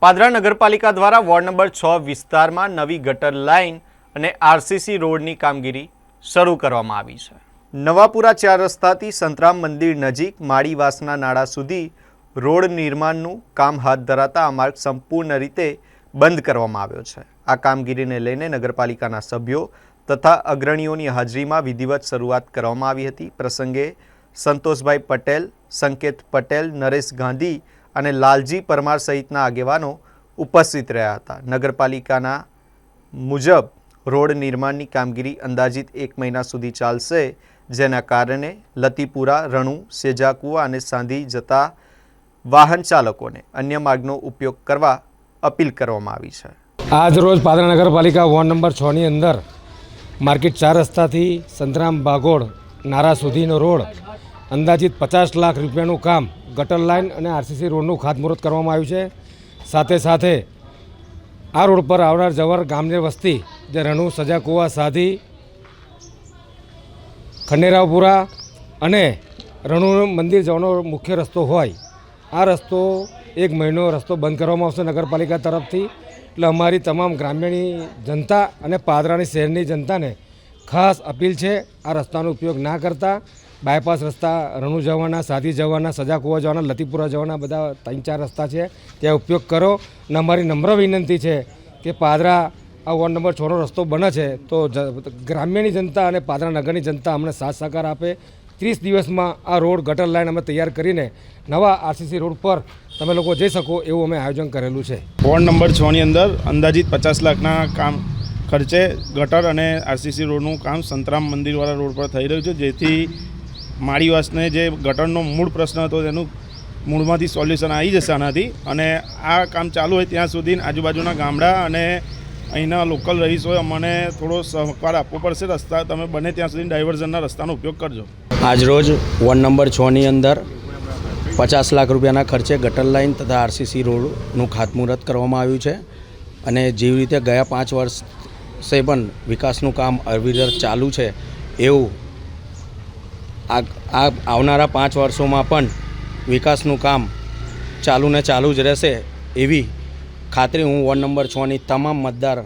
પાદરા નગરપાલિકા દ્વારા ward number 6 વિસ્તારમાં નવી ગટર લાઇન અને આરસીસી રોડની કામગીરી શરૂ કરવામાં આવી છે। નવાપુરા 4 રસ્તાથી સંતરામ મંદિર નજીક માળીવાસના નાળા સુધી રોડ નિર્માણનું કામ હાથ ધરાતા આ માર્ગ સંપૂર્ણ રીતે બંધ કરવામાં આવ્યો છે। આ કામગીરીને લઈને નગરપાલિકાના સભ્યો તથા અગ્રણીઓની હાજરીમાં વિધિવત શરૂઆત કરવામાં આવી હતી। પ્રસંગે સંતોષભાઈ પટેલ, સંકેત પટેલ, નરેશ ગાંધી અને લાલજી પરમાર સહિતના આગેવાનો ઉપસ્થિત રહ્યા હતા। નગરપાલિકાના મુજબ રોડ નિર્માણની કામગીરી અંદાજિત 1 મહિના સુધી ચાલશે, જેના કારણે લતીપુરા, રણુ, સેજાકુવા અને સાંધી જતા વાહન ચાલકોને અન્ય માર્ગનો ઉપયોગ કરવા અપીલ કરવામાં આવી છે। આજ રોજ પાદરા નગરપાલિકા વોર્ડ નંબર 6ની અંદર માર્કેટ 4 રસ્તાથી સંતરામ બાગોળ નારા સુધીનો રોડ અંદાજિત 50 લાખ રૂપિયાનું કામ ગટર લાઇન અને આરસીસી રોડનું ખાતમુહૂર્ત કરવામાં આવ્યું છે। સાથે સાથે આ રોડ પર આવનાર જવર ગામની વસ્તી જે રણુ, સજાકુવા, સાધી, ખંડેરાવપુરા અને રણુ મંદિર જવાનો મુખ્ય રસ્તો હોય, આ રસ્તો 1 મહિનો રસ્તો બંધ કરવામાં આવશે નગરપાલિકા તરફથી। એટલે અમારી તમામ ગ્રામ્યની જનતા અને પાદરાની શહેરની જનતાને ખાસ અપીલ છે, આ રસ્તાનો ઉપયોગ ના કરતા બાયપાસ રસ્તા રણુ જવાના, સાધી જવાના, સજાકુવા જવાના, લતીપુરા જવાના બધા 3-4 રસ્તા છે, ત્યાં ઉપયોગ કરો। અને અમારી નમ્ર વિનંતી છે કે પાદરા આ વોર્ડ નંબર 6નો રસ્તો બને છે તો ગ્રામ્યની જનતા અને પાદરા નગરની જનતા અમને સાથ સહકાર આપે। 30 દિવસમાં આ રોડ ગટર લાઇન અમે તૈયાર કરીને નવા આરસીસી રોડ પર તમે લોકો જઈ શકો એવું અમે આયોજન કરેલું છે। વોર્ડ નંબર 6ની અંદર અંદાજિત 50 લાખના કામ ખર્ચે ગટર અને આરસીસી રોડનું કામ સંતરામ મંદિરવાળા રોડ પર થઈ રહ્યું છે, જેથી માળીવાસને જે ગટરનો મૂળ પ્રશ્ન હતો તેનું મૂળમાંથી સોલ્યુશન આવી જશે આનાથી। અને આ કામ ચાલુ હોય ત્યાં સુધી આજુબાજુના ગામડા અને અહીંના લોકલ રહીશોએ અમને થોડો સહકાર આપવો પડશે। રસ્તા તમે બને ત્યાં સુધી ડાયવર્ઝનના રસ્તાનો ઉપયોગ કરજો। આજરોજ વોર્ડ નંબર 6ની અંદર 50 લાખ રૂપિયાના ખર્ચે ગટર લાઇન તથા આરસીસી રોડનું ખાતમુહૂર્ત કરવામાં આવ્યું છે। અને જેવી રીતે ગયા 5 વર્ષે પણ વિકાસનું કામ અવિરત ચાલુ છે, એવું આવનારા 5 વર્ષોમાં પણ વિકાસનું કામ ચાલુ જ રહેશે એવી ખાતરી હું વોર્ડ નંબર 6ની તમામ મતદાર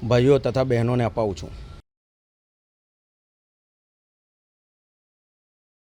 ભાઈઓ તથા બહેનોને અપાવું છું।